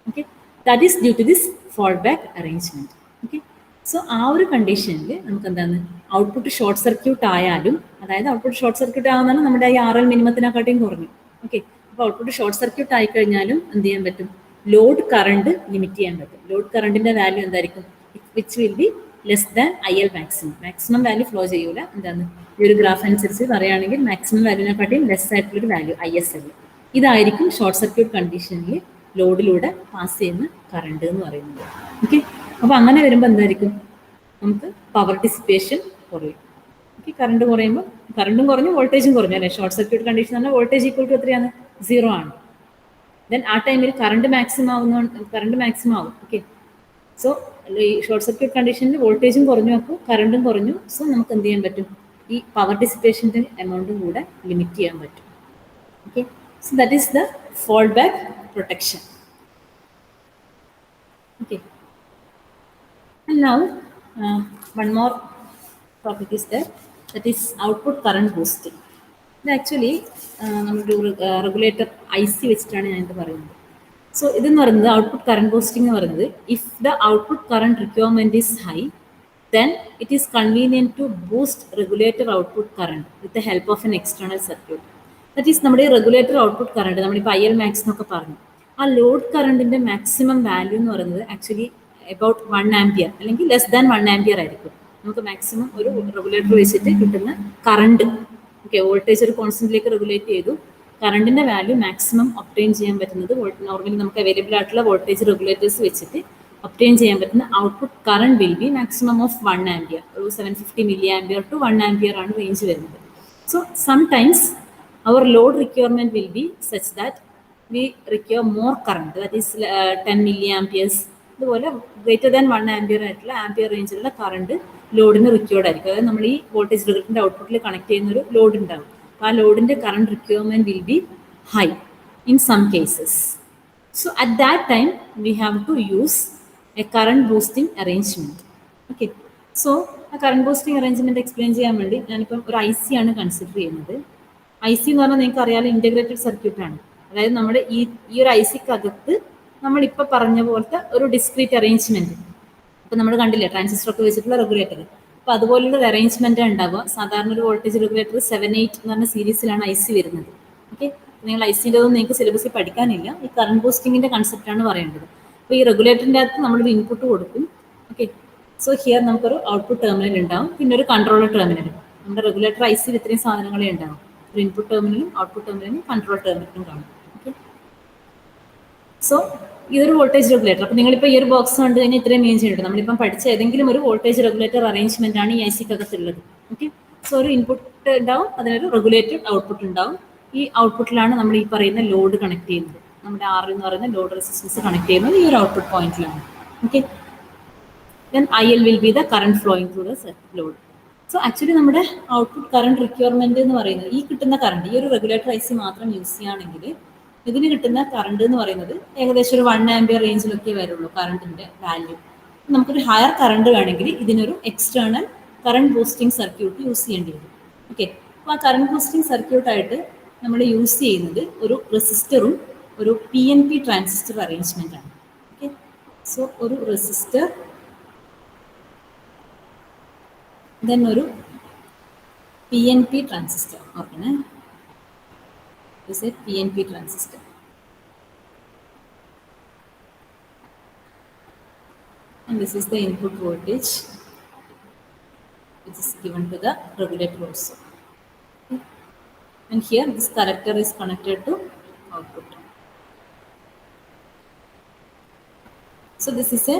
Okay, that is due to this fall back arrangement. Okay, so ആ ഒരു കണ്ടീഷനിൽ നമുക്ക് എന്താണ്? ഔട്ട്പുട്ട് ഷോർട്ട് സർക്യൂട്ട് ആയാലും, അതായത് ഔട്ട്പുട്ട് ഷോർട്ട് സർക്യൂട്ട് ആവുന്നതാണ് നമ്മുടെ ഈ RL മിനിമത്തിനെക്കാട്ടിയും കുറഞ്ഞു. ഓക്കെ, അപ്പോൾ ഔട്ട്പുട്ട് ഷോർട്ട് സർക്യൂട്ട് ആയിക്കഴിഞ്ഞാലും എന്ത് ചെയ്യാൻ പറ്റും? ലോഡ് കറണ്ട് ലിമിറ്റ് ചെയ്യാൻ പറ്റും. ലോഡ് കറണ്ടിന്റെ വാല്യൂ എന്തായിരിക്കും? Which will be less than IL maximum. Maximum value flow ചെയ്യൂല. എന്താണ്? ഈ ഒരു ഗ്രാഫ് അനുസരിച്ച് പറയുകയാണെങ്കിൽ മാക്സിമം വാല്യൂവിനെക്കാട്ടിയും ലെസ് ആയിട്ടുള്ളൊരു വാല്യൂ ISL. ഇതായിരിക്കും ഷോർട്ട് സർക്യൂട്ട് കണ്ടീഷനിൽ ലോഡിലൂടെ പാസ് ചെയ്യുന്ന കറണ്ട് എന്ന് പറയുന്നത്. ഓക്കെ, അപ്പോൾ അങ്ങനെ വരുമ്പോൾ എന്തായിരിക്കും? നമുക്ക് പവർ ഡിസിപ്പേഷൻ കുറയും. ഓക്കെ, കറണ്ട് കുറയുമ്പോൾ കറണ്ടും കുറഞ്ഞു, വോൾട്ടേജും കുറഞ്ഞു അല്ലേ? ഷോർട്ട് സർക്യൂട്ട് കണ്ടീഷൻ പറഞ്ഞാൽ വോൾട്ടേജ് ഈക്വൽ ടു എത്രയാണ്? 0 ആണ്. ദെൻ ആ ടൈമിൽ കറണ്ട് മാക്സിമം ആവും. ഓക്കെ, സോ ഈ ഷോർട്ട് സർക്യൂട്ട് കണ്ടീഷനിൽ വോൾട്ടേജും കുറഞ്ഞു, അപ്പോൾ കറണ്ടും കുറഞ്ഞു. സോ നമുക്ക് എന്ത് ചെയ്യാൻ പറ്റും? ഈ പവർ ഡിസിപ്പേഷൻ്റെ എമൗണ്ടും കൂടെ ലിമിറ്റ് ചെയ്യാൻ പറ്റും. Okay, so that is the fall back protection. Okay, and now one more topic is there, that is output current boosting. ഇത് ആക്ച്വലി നമ്മുടെ റെഗുലേറ്റർ IC വെച്ചിട്ടാണ് ഞാനിത് പറയുന്നത്. സോ ഇതെന്ന് പറയുന്നത് ഔട്ട്പുട്ട് കറണ്ട് ബൂസ്റ്റിംഗ് എന്ന് പറയുന്നത് if the output current requirement is high then it is convenient to boost regulator output current with the help of an external circuit. That is നമ്മുടെ regulator output current നമ്മളിപ്പോൾ IL max എന്നൊക്കെ പറഞ്ഞു. ആ load കറണ്ടിന്റെ maximum value എന്ന് പറയുന്നത് actually about 1 ampere അല്ലെങ്കിൽ less than 1 ampere ആയിരിക്കും. നമുക്ക് മാക്സിമം ഒരു റെഗുലേറ്റർ വെച്ചിട്ട് കിട്ടുന്ന കറണ്ട്. ഓക്കെ, വോൾട്ടേജ് ഒരു കോൺസ്റ്റന്റിലേക്ക് റെഗുലേറ്റ് ചെയ്തു. കറണ്ടിന്റെ വാല്യൂ മാക്സിമം ഒബ്റ്റെയിൻ ചെയ്യാൻ പറ്റുന്നത് നോർമലി നമുക്ക് അവൈലബിൾ ആയിട്ടുള്ള വോൾട്ടേജ് റെഗുലേറ്റേഴ്സ് വെച്ചിട്ട് ഒബ്റ്റെയിൻ ചെയ്യാൻ പറ്റുന്ന output current will be maximum of 1 ampere. ഒരു 750 മില്ലി ആംപിയർ ടു 1 ആംപിയർ ആണ് റേഞ്ച് വരുന്നത്. So sometimes our load requirement will be such that we require more current, that is 10 milliamperes. അതുപോലെ greater than 1 ampere ആയിട്ടുള്ള ampere റേഞ്ചിലുള്ള current ലോഡിന് required ആയിരിക്കും. അതായത് നമ്മൾ ഈ വോൾട്ടേജ് റെഗുലേറ്ററിന്റെ ഔട്ട്പുട്ടിൽ കണക്ട് ചെയ്യുന്ന ഒരു ലോഡ് ഉണ്ടാകും. അപ്പോൾ ആ ലോഡിന്റെ current requirement will be high in some cases. So at that time, we have to use a current boosting arrangement. Okay. So a current boosting arrangement explain ചെയ്യാൻ വേണ്ടി ഞാനിപ്പം ഒരു ഐ സി ആണ് കൺസിഡർ ചെയ്യുന്നത്. ഐ സി എന്ന് പറഞ്ഞാൽ നിങ്ങൾക്ക് അറിയാലോ ഇൻറ്റഗ്രേറ്റഡ് സർക്യൂട്ട് ആണ്. അതായത് നമ്മുടെ ഈ ഒരു ഐ സിക്കകത്ത് നമ്മളിപ്പോൾ പറഞ്ഞ പോലത്തെ ഒരു ഡിസ്ക്രീറ്റ് അറേഞ്ച്മെന്റ്. ഇപ്പം നമ്മൾ കണ്ടില്ലേ ട്രാൻസിസ്റ്റർ ഒക്കെ വെച്ചിട്ടുള്ള റെഗുലേറ്റർ. അപ്പോൾ അതുപോലുള്ള ഒരു അറേഞ്ച്മെന്റ് ഉണ്ടാവുക. സാധാരണ ഒരു വോൾട്ടേജ് റെഗുലേറ്റർ 7-8 എന്ന് പറഞ്ഞ സീരീസിലാണ് ഐ സി വരുന്നത്. ഓക്കെ, നിങ്ങൾ ഐ സിൻ്റെതൊന്നും നിങ്ങൾക്ക് സിലബസിൽ പഠിക്കാനില്ല. ഈ കറണ്ട് ബൂസ്റ്റിങ്ങിന്റെ കൺസെപ്റ്റാണ് പറയേണ്ടത്. അപ്പോൾ ഈ റെഗുലേറ്ററിൻ്റെ അകത്ത് നമ്മളൊരു ഇൻപുട്ട് കൊടുക്കും. ഓക്കെ, സോ ഹിയർ നമുക്കൊരു ഔട്ട്പുട്ട് ടെർമിനൽ ഉണ്ടാവും, പിന്നെ ഒരു കൺട്രോളർ ടെർമിനലും. നമ്മുടെ റെഗുലേറ്റർ ഐ സിയിൽ ഇത്രയും സാധനങ്ങളെ ഉണ്ടാവും. ഒരു ഇൻപുട്ട് ടെർമിനലും ഔട്ട്പുട്ട് ടെർമിനലും കൺട്രോൾ ടെർമിനലും കാണും. ഓക്കെ, സോ ഇതൊരു വോൾട്ടേജ് റെഗുലേറ്റർ. അപ്പോൾ നിങ്ങളിപ്പോൾ ഈ ഒരു ബോക്സ് കണ്ടു കഴിഞ്ഞാൽ ഇത്രയും മീൻ ചെയ്യുന്നുണ്ട്. നമ്മളിപ്പം പഠിച്ച ഏതെങ്കിലും ഒരു വോൾട്ടേജ് റെഗുലേറ്റർ അറേഞ്ച്മെന്റ് ആണ് ഈ ഐ സിക്കകത്തുള്ളത്. ഓക്കെ, സോ ഒരു ഇൻപുട്ട് ഉണ്ടാവും, അതിനൊരു റെഗുലേറ്റഡ് ഔട്ട്പുട്ട് ഉണ്ടാവും. ഈ ഔട്ട്പുട്ടിലാണ് നമ്മൾ ഈ പറയുന്ന ലോഡ് കണക്ട് ചെയ്യുന്നത്. നമ്മുടെ ആർ എന്ന് പറയുന്ന ലോഡ് റെസിസ്റ്റൻസ് കണക്ട് ചെയ്യുന്നത് ഈ ഒരു ഔട്ട്പുട്ട് പോയിന്റിലാണ്. Okay, then IL will be the current flowing through the circuit load. So actually നമ്മുടെ ഔട്ട്പുട്ട് കറണ്ട് റിക്വയർമെന്റ് എന്ന് പറയുന്നത് ഈ കിട്ടുന്ന കറണ്ട്, ഈ ഒരു റെഗുലേറ്റർ ഐ സി മാത്രം യൂസ് ചെയ്യുകയാണെങ്കിൽ ഇതിന് കിട്ടുന്ന കറണ്ട് എന്ന് പറയുന്നത് ഏകദേശം ഒരു 1 ആംപിയർ റേഞ്ചിലൊക്കെ വരുള്ളൂ കറണ്ടിന്റെ വാല്യൂ. നമുക്കൊരു ഹയർ കറണ്ട് വേണമെങ്കിൽ ഇതിനൊരു external current boosting circuit use ചെയ്യേണ്ടി വരും. ഓക്കെ, അപ്പോൾ ആ കറണ്ട് ബൂസ്റ്റിംഗ് സർക്യൂട്ടായിട്ട് നമ്മൾ യൂസ് ചെയ്യുന്നത് ഒരു റെസിസ്റ്ററും ഒരു PNP ട്രാൻസിസ്റ്റർ അറേഞ്ച്മെന്റ് ആണ്. ഓക്കെ, സോ ഒരു റെസിസ്റ്റർ, then ഒരു PNP transistor. ഓർക്കണേ, this is a PNP transistor. And this is the input voltage which is given to the regulator also. Okay. And here this collector is connected to output. So this is a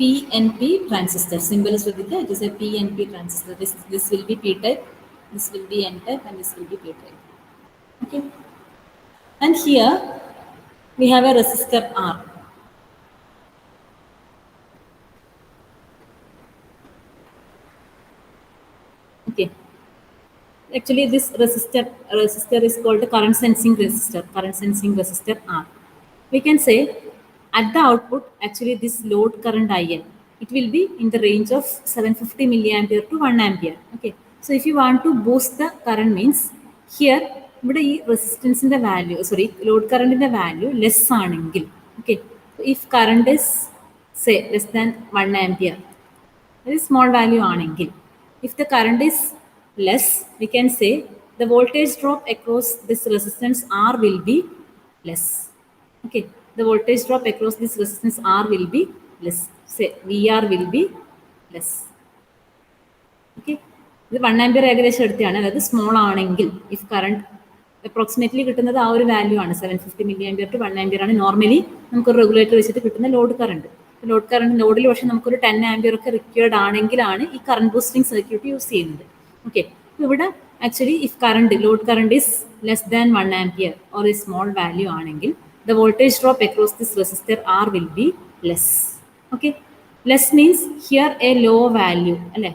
PNP transistor. Symbol is with it is a PNP transistor. This will be P type, this will be N type, and this will be P type. Okay. And here we have a resistor R. Okay. Actually, this resistor is called a current sensing resistor R. We can say at the output, actually this load current IL, it will be in the range of 750 milliampere to 1 ampere. Okay, so if you want to boost the current means here ഇവിടെ ഈ റെസിസ്റ്റൻസിന്റെ value, sorry load കറണ്ടിന്റെ value less ആണെങ്കിൽ, okay, if current is say less than 1 ampere, ഒരു small value ആണെങ്കിൽ, if the current is less, we can say the voltage drop across this resistance R will be less. Okay, the voltage drop across this resistance R will be less. Say VR will be less. Okay, ഇത് 1 ampere ഏകദേശം എടുത്താണ്. അതായത് small ആണെങ്കിൽ if current approximately കിട്ടുന്നത് ആ ഒരു value ആണ്, 750 milli ampere to 1 ampere ആണ് നോർമലി നമുക്കൊരു റെഗുലേറ്റർ വെച്ചിട്ട് കിട്ടുന്ന ലോഡ് കറണ്ട്. ലോഡിൽ പക്ഷേ നമുക്കൊരു 10 ആംപിയർ ഒക്കെ റിക്വയർഡ് ആണെങ്കിലാണ് ഈ കറണ്ട് ബൂസ്റ്റിംഗ് സർക്യൂട്ട് യൂസ് ചെയ്യുന്നത്. ഓക്കെ, ഇവിടെ actually if current load current is less than 1 ampere or A small value ആണെങ്കിൽ the voltage drop across this resistor R will be less. Okay, less means here a low value, alle,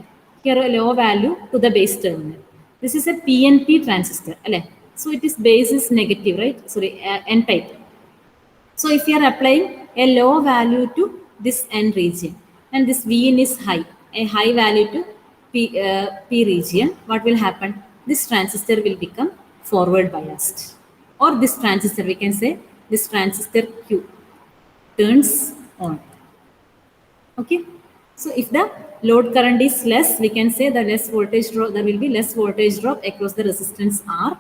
here a low value to the base terminal. This is a PNP transistor, alle, so it is base is negative, right? Sorry, N type. So if you are applying a low value to this N region and this Vin is high, a high value to P region, what will happen? This transistor will become forward biased, or this transistor, we can say this transistor Q turns on. Okay, so if the load current is less, we can say the less voltage drop, there will be less voltage drop across the resistance R.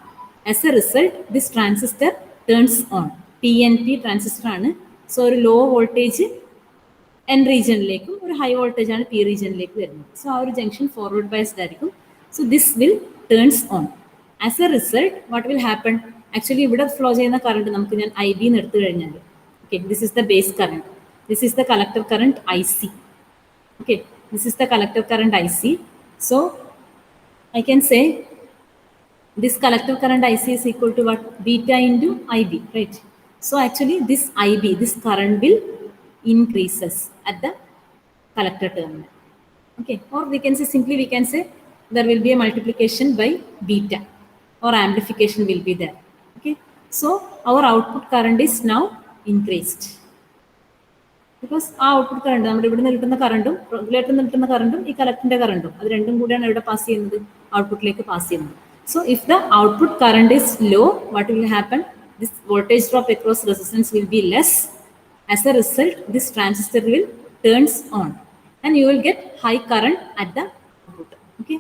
As a result, this transistor turns on. PNP transistor ആണ്. So ഒരു low voltage N regionിലേക്കും ഒരു high voltage ആണ് P regionിലേക്ക് വരുന്നത്. So ആ ഒരു junction forward biased ആയിരിക്കും. So this will turns on. As a result, what will happen? Actually ഇവിടെ flow ചെയ്യുന്ന കറണ്ട് നമുക്ക് ഞാൻ IB എന്ന് എടുത്തു കഴിഞ്ഞാൽ, okay, this is the base current, this is the collector current IC. Okay, this is the collector current IC. So I can say this collector current IC is equal to what? Beta into IB, right? So actually this IB, this current will increases at the collector terminal. Okay, or we can say simply, we can say there will be a multiplication by beta, or amplification will be there. Okay, So our output current is now increased. Because ആ output current നമ്മുടെ ഇവിടെ നിന്ന് കിട്ടുന്ന കറണ്ടും റെഗുലേറ്ററിൽ നിന്ന് കിട്ടുന്ന കറണ്ടും ഈ കളക്ടറിന്റെ കറണ്ടും അത് രണ്ടും കൂടിയാണ് ഇവിടെ പാസ് ചെയ്യുന്നത്, ഔട്ട്പുട്ടിലേക്ക് പാസ് ചെയ്യുന്നത്. So if the output current is low, what will happen? This voltage drop across resistance will be less. As a result, this transistor will turns on and you will get high current at the output. Okay.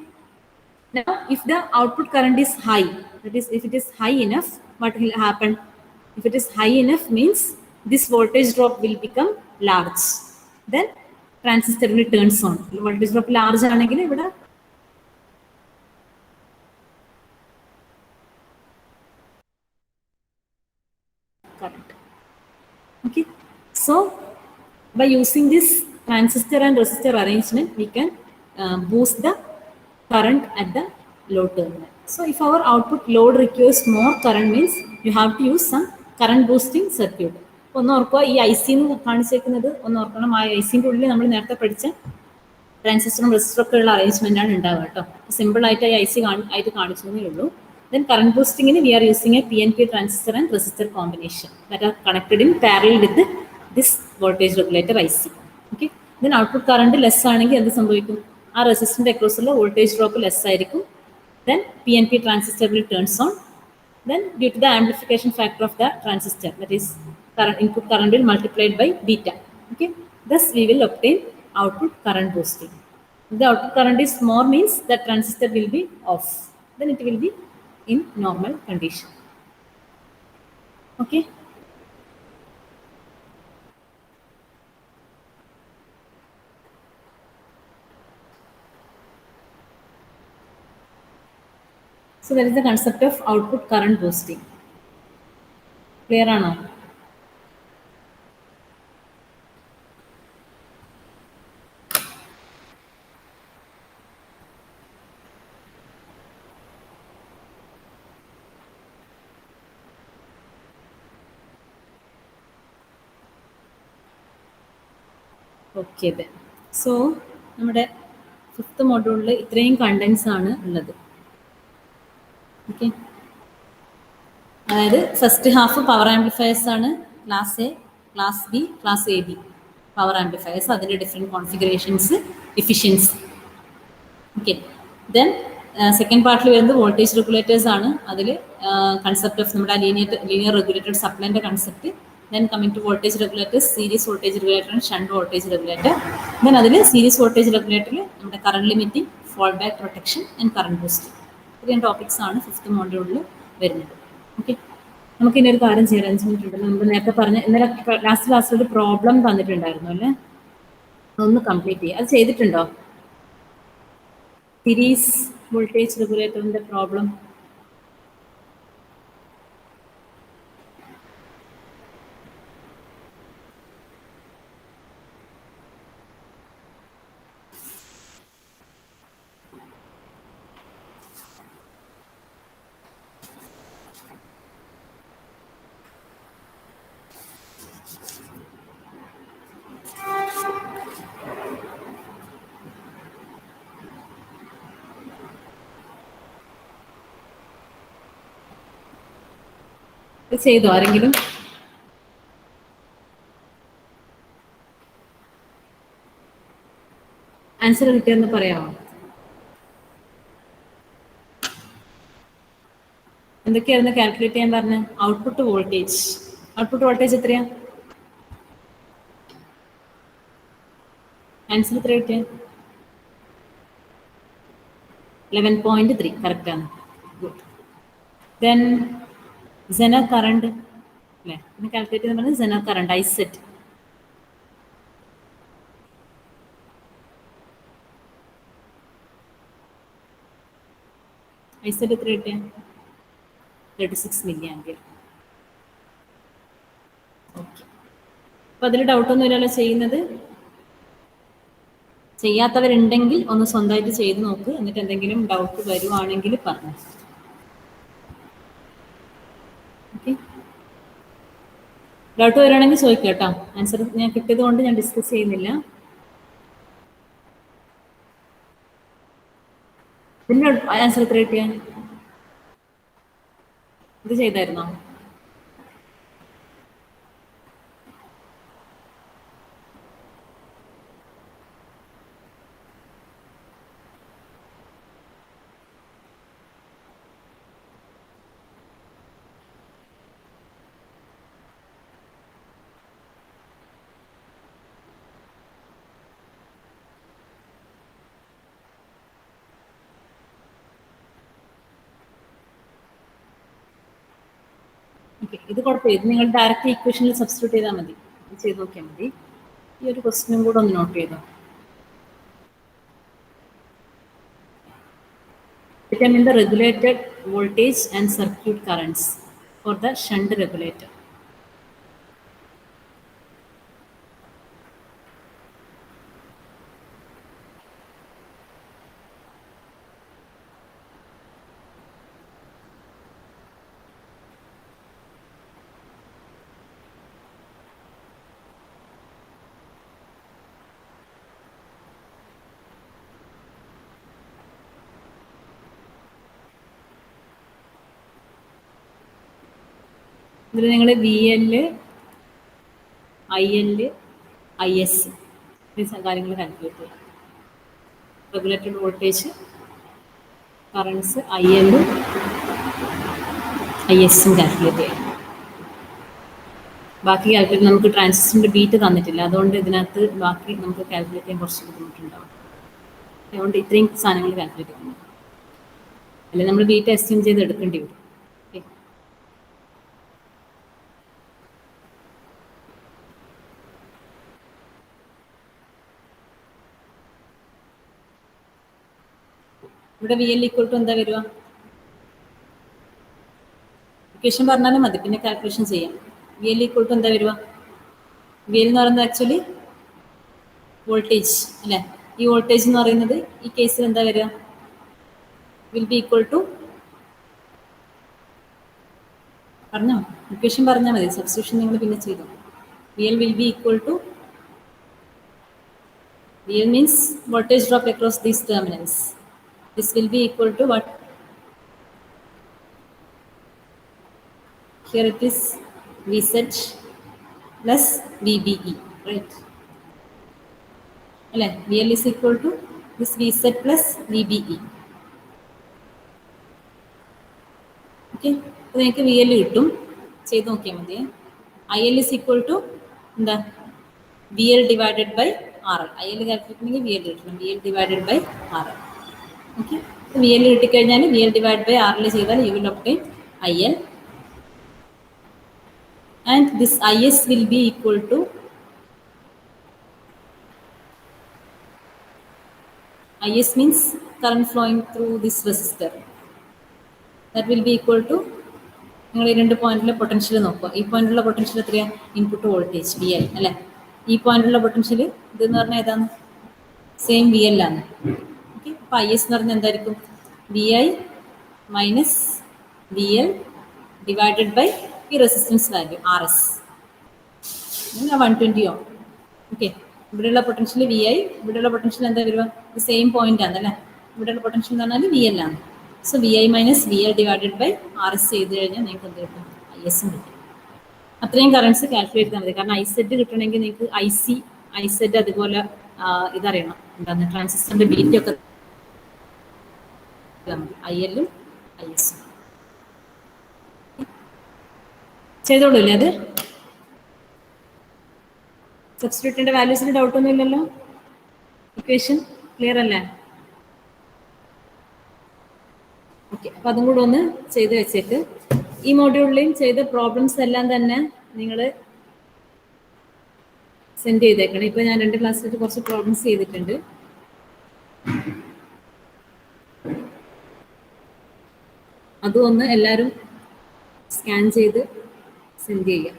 Now, if the output current is high, that is, if it is high enough, what will happen? If it is high enough means this voltage drop will become large. Then transistor will turns on. Voltage drop large ആണെങ്കിൽ ഇവിടെ current. Okay. So by using this transistor and resistor arrangement, we can boost the current at the load terminal. So if our output load requires more current means you have to use some current boosting circuit. ഒന്ന് ഓർക്കുക, ഈ I C എന്ന് കാണിച്ചേക്കുന്നത് ഒന്ന് ഓർക്കണം. ആ I സിൻ്റെ ഉള്ളിൽ നമ്മൾ നേരത്തെ പഠിച്ച ട്രാൻസിസ്റ്ററും റെസിസ്റ്ററും ഒക്കെ ഉള്ള അറേഞ്ച്മെന്റ് ആണ് ഉണ്ടാവുക കേട്ടോ. സിമ്പിൾ ആയിട്ട് ഐ സി ആയിട്ട് കാണിച്ചതേ ഉള്ളൂ. Then current boosting we are using a PNP transistor and resistor combination that are connected in parallel with this voltage regulator IC. Okay. Then output current less ആണെങ്കിൽ എന്ത് സംഭവിക്കും? ആ റെസിസ്റ്ററിന്റെ അക്രോസുള്ള വോൾട്ടേജ് ഡ്രോപ്പ് ലെസ് ആയിരിക്കും. Then PNP transistor will turns on. Then due to the amplification factor of the transistor, that is current input current will multiplied by beta. Okay. Thus we will obtain output current boosting. If the output current is more means the transistor will be off. Then it will be in normal condition. Okay. So that is the concept of output current boosting. Clear or not? Okay. Then so നമ്മുടെ 5th മൊഡ്യൂളിൽ ഇത്രയും contents ആണ് ഉള്ളത്. Okay. അതായത് first half power amplifiers ആണ്. Class A, class B, class A B power amplifiers, അതിൻ്റെ different configurations, efficiency. Okay. Then second പാർട്ടിൽ വരുന്നത് വോൾട്ടേജ് റെഗുലേറ്റേഴ്സ് ആണ്. അതിൽ കൺസെപ്റ്റ് ഓഫ് നമ്മുടെ ലീനിയർ റെഗുലേറ്റഡ് സപ്ലൈൻ്റെ concept. Then coming to voltage regulators, series voltage regulator and shunt voltage regulator. Then അതിൽ series voltage റെഗുലേറ്ററിൽ നമ്മുടെ current limiting, fall back protection and current boosting, ഇത്രയും ടോപ്പിക്സ് ആണ് 5th മോഡ്യൂളിൽ വരുന്നത്. ഓക്കെ. നമുക്ക് ഇനി ഒരു കാര്യം ചെയ്യാൻ 5 മിനിറ്റ് ഉണ്ടല്ലോ. നമ്മൾ നേരത്തെ പറഞ്ഞ ഇന്നലെ ലാസ്റ്റ് ക്ലാസ്സിൽ ഒരു പ്രോബ്ലം തന്നിട്ടുണ്ടായിരുന്നു അല്ലേ? അതൊന്ന് കംപ്ലീറ്റ് ചെയ്യുക. അത് ചെയ്തിട്ടുണ്ടോ? സീരീസ് വോൾട്ടേജ് റെഗുലേറ്ററിൻ്റെ പ്രോബ്ലം ചെയ്തോ ആരെങ്കിലും? ആൻസർ കിട്ടിയെന്ന് പറയാമോ? എന്തൊക്കെയായിരുന്നു കാൽക്കുലേറ്റ് ചെയ്യാൻ പറഞ്ഞ? Output voltage. ഔട്ട്പുട്ട് വോൾട്ടേജ് എത്രയാ? ആൻസർ എത്ര കിട്ടിയ? 11.3. കറക്റ്റാണ്. ഗുഡ്. ദെൻ സെനർ കറണ്ട് അല്ലേ? പിന്നെ കാൽക്കുലേറ്റ് ചെയ്യുന്ന പറഞ്ഞാൽ സെനർ കറണ്ട് ഐസെറ്റ്. ഐസെറ്റ് എത്ര കിട്ടിയ? 36 മില്ലി ആംപിയർ. ഓക്കെ. അപ്പോൾ അതിൽ ഡൗട്ടൊന്നും ഇല്ലല്ലോ ചെയ്യുന്നത്? ചെയ്യാത്തവരുണ്ടെങ്കിൽ ഒന്ന് സ്വന്തമായിട്ട് ചെയ്ത് നോക്ക്. എന്നിട്ട് എന്തെങ്കിലും ഡൗട്ട് വരുവാണെങ്കിൽ പറഞ്ഞു. ഓക്കെ. ഡൗട്ട് വരുവാണെങ്കിൽ ചോദിക്കാം കേട്ടോ. ആൻസർ ഞാൻ കിട്ടിയത് കൊണ്ട് ഞാൻ ഡിസ്കസ് ചെയ്യുന്നില്ല. പിന്നെ ആൻസർ എത്ര കിട്ടിയ? ഇത് ചെയ്തായിരുന്നോ? ഓക്കെ, ഇത് കുഴപ്പമില്ല. ഇത് നിങ്ങൾ ഡയറക്റ്റ് ഇക്വേഷനിൽ സബ്സ്റ്റിറ്റ്യൂട്ട് ചെയ്താൽ മതി, ചെയ്ത് നോക്കിയാൽ മതി. ഈ ഒരു ക്വസ്റ്റിനും കൂടെ ഒന്ന് നോട്ട് ചെയ്തോ. Determine the regulated voltage and circuit currents for the shunt regulator. ഇതിൽ നിങ്ങൾ VL, IL, IS ഈ കാര്യങ്ങൾ കാൽക്കുലേറ്റ് ചെയ്യാം. Regulated voltage, currents, IL, IS calculate ചെയ്യാം. ബാക്കി കാൽക്കുലേറ്റ് നമുക്ക് ട്രാൻസിസ്റ്ററിൻ്റെ ബീറ്റ് തന്നിട്ടില്ല, അതുകൊണ്ട് ഇതിനകത്ത് ബാക്കി നമുക്ക് കാൽക്കുലേറ്റ് ചെയ്യാൻ കുറച്ച് ബുദ്ധിമുട്ടുണ്ടാവും. അതുകൊണ്ട് ഇത്രയും സാധനങ്ങൾ കാൽക്കുലേറ്റ് ചെയ്യുന്നു. അല്ലെങ്കിൽ നമ്മൾ ബീറ്റ് എസ്റ്റിം ചെയ്ത് എടുക്കേണ്ടി വരും. ഇവിടെ VL ഈക്വൽ ടു എന്താ വരിക? ഇക്വേഷൻ പറഞ്ഞാലും മതി, പിന്നെ കാൽക്കുലേഷൻ ചെയ്യാം. VL ഈക്വൽ ടു എന്താ വരിക? VL എന്ന് പറയുന്നത് ആക്ച്വലി വോൾട്ടേജ് അല്ലേ? ഈ വോൾട്ടേജ് എന്ന് പറയുന്നത് ഈ കേസിൽ എന്താ വരിക? വിൽ ബി ഈക്വൽ ടു, പറഞ്ഞോ, ഇക്വേഷൻ പറഞ്ഞാൽ മതി, സബ്സ്റ്റിറ്റ്യൂഷൻ നിങ്ങൾ പിന്നെ ചെയ്തു. VL will be equal to, VL means voltage drop across these terminals. This will be equal to what? Here it is Vz plus VBE, right? Alle, VL is equal to this Vz plus VBE. Okay, അപ്പോൾ നിങ്ങൾക്ക് VL കിട്ടും, ചെയ്ത് നോക്കിയാൽ മതി. IL is equal to എന്താ? VL divided by RL. IL calculate ചെയ്യണമെങ്കിൽ VL കിട്ടണം, VL divided by RL. Okay, VL കിട്ടിക്കഴിഞ്ഞാൽ VL divided by RL ചെയ്താൽ you will obtain IL. And this IS will be equal to, IS means current flowing through this resistor. That will be equal to, നിങ്ങൾ ഈ 2 പോയിന്റിലെ potential നോക്കുക. ഈ പോയിന്റിലുള്ള potential എത്രയാണ്? Input voltage VI അല്ലേ? ഈ പോയിന്റിലുള്ള പൊട്ടൻഷ്യൽ ഇതെന്ന് പറഞ്ഞാൽ ഏതാണ്? സെയിം VL ആണ്. ഓക്കെ, അപ്പോൾ IS എന്ന് പറഞ്ഞാൽ എന്തായിരിക്കും? VI minus VL divided by ഈ resistance value RS. 120 ohm. Okay, ഇവിടെയുള്ള പൊട്ടൻഷ്യൽ VI, ഇവിടെയുള്ള പൊട്ടൻഷ്യൽ എന്താ വരിക? സെയിം പോയിന്റ് ആണ് അല്ലേ? ഇവിടെയുള്ള പൊട്ടൻഷ്യൽ എന്ന് പറഞ്ഞാൽ VL ആണ്. So VI minus VL divided by RS ചെയ്ത് കഴിഞ്ഞാൽ നിങ്ങൾക്ക് എന്ത് കിട്ടും? IS കിട്ടും. അത്രയും കറൻസ് കാൽക്കുലേറ്റ് ചെയ്താൽ മതി. കാരണം IZ കിട്ടണമെങ്കിൽ നിങ്ങൾക്ക് IC, IZ അതുപോലെ ഇതറിയണം, എന്താണ് ട്രാൻസിസ്റ്ററിന്റെ ബീറ്റ് ഒക്കെ IL-ഉം IS-ഉം ചെയ്തോളൂ അല്ലേ? അത് സബ്സ്റ്റിറ്റ്യൂട്ടിന്റെ വാല്യൂസിന് ഡൗട്ടൊന്നും ഇല്ലല്ലോ? ഇക്വേഷൻ ക്ലിയർ അല്ലേ? ഓക്കെ, അപ്പം അതും കൂടെ ഒന്ന് ചെയ്ത് വെച്ചേക്ക്. ഈ മോഡ്യൂളിലെയും ചെയ്ത പ്രോബ്ലംസ് എല്ലാം തന്നെ നിങ്ങൾ സെൻഡ് ചെയ്തേക്കണം. ഇപ്പം ഞാൻ 2 ക്ലാസ്സിൽ കുറച്ച് പ്രോബ്ലംസ് ചെയ്തിട്ടുണ്ട്. അതും ഒന്ന് എല്ലാവരും സ്കാൻ ചെയ്ത് സെൻഡ് ചെയ്യുക.